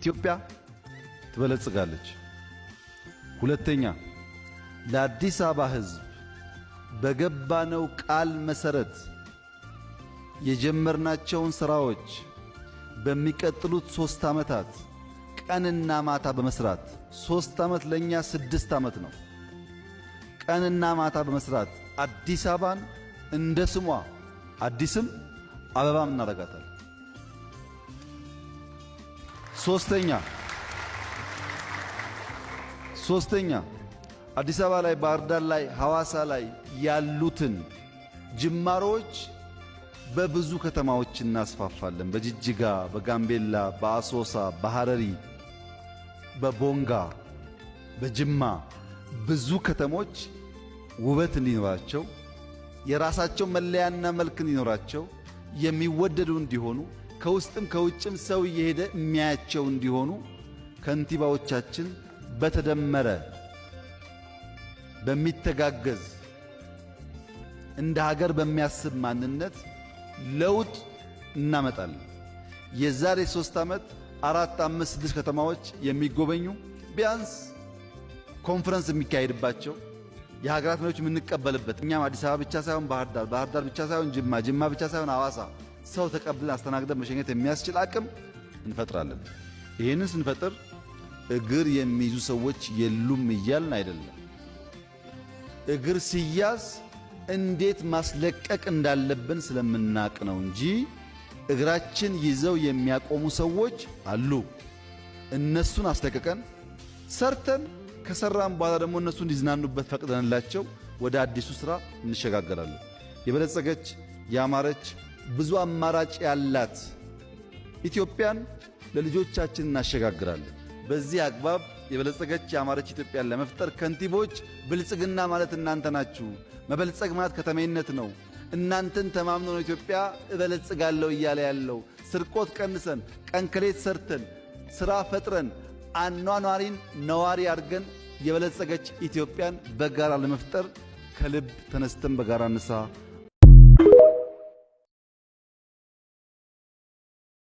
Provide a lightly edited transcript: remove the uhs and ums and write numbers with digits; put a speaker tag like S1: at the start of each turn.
S1: ኢትዮጵያ ትበለጽጋለች። ሁለተኛ ለአዲስ አበባ ሕዝብ በገባነው ቃል መሰረት የጀመርናቸውን ስራዎች በሚቀጥሉት 3 ዓመታት ቀንና ማታ በመስራት 3 ዓመት ለኛ 6 ዓመት ነው። ቀንና ማታ በመስራት አዲስ አበባን እንደ ስሟ አዲስም አበባም እናደርጋታለን። ሶስተኛ አዲስ አበባ ላይ፣ ባህር ዳር ላይ፣ ሐዋሳ ላይ ያሉትን ጅማሮች በብዙ ከተማዎች እናስፋፋለን። በጅጅጋ፣ በጋምቤላ፣ በአሶሳ፣ በሐረሪ፣ በቦንጋ፣ በጅማ ብዙ ከተሞች ውበት እንዲኖራቸው፣ የራሳቸው መለያና መልክ እንዲኖራቸው፣ የሚወደዱ እንዲሆኑ፣ ከውስጥም ከውጭም ሰው እየሄደ የሚያያቸው እንዲሆኑ ከንቲባዎቻችን በተደመረ በሚተጋገዝ እንደ ሀገር በሚያስብ ማንነት ለውጥ እናመጣለን። የዛሬ 3 ዓመት 4፣ 5፣ 6 ከተማዎች የሚጎበኙ ቢያንስ ኮንፈረንስ የሚካሄድባቸው የሀገራት መሪዎች የምንቀበልበት፣ እኛም አዲስ አበባ ብቻ ሳይሆን ባህር ዳር ብቻ ሳይሆን ጅማ ብቻ ሳይሆን ሐዋሳ ሰው ተቀብለን አስተናግደን መሸኘት የሚያስችል አቅም እንፈጥራለን። ይህንን ስንፈጥር እግር የሚይዙ ሰዎች የሉም እያልን አይደለም። እግር ሲያዝ እንዴት ማስለቀቅ እንዳለብን ስለምናቅ ነው እንጂ እግራችን ይዘው የሚያቆሙ ሰዎች አሉ። እነሱን አስለቀቀን ሰርተን ከሰራን በኋላ ደግሞ እነሱ እንዲዝናኑበት ፈቅደንላቸው ወደ አዲሱ ስራ እንሸጋገራለን። የበለጸገች ያማረች ብዙ አማራጭ ያላት ኢትዮጵያን ለልጆቻችን እናሸጋግራለን። በዚህ አግባብ የበለጸገች ያማረች ኢትዮጵያን ለመፍጠር ከንቲቦች ብልጽግና ማለት እናንተ ናችሁ፣ መበልጸግ ማለት ከተሜነት ነው፣ እናንተን ተማምኖ ነው ኢትዮጵያ እበለጽጋለሁ እያለ ያለው። ስርቆት ቀንሰን ቀንከሌት ሰርተን ስራ ፈጥረን አኗኗሪን ነዋሪ አድርገን የበለጸገች ኢትዮጵያን በጋራ ለመፍጠር ከልብ ተነስተን በጋራ እንስራ።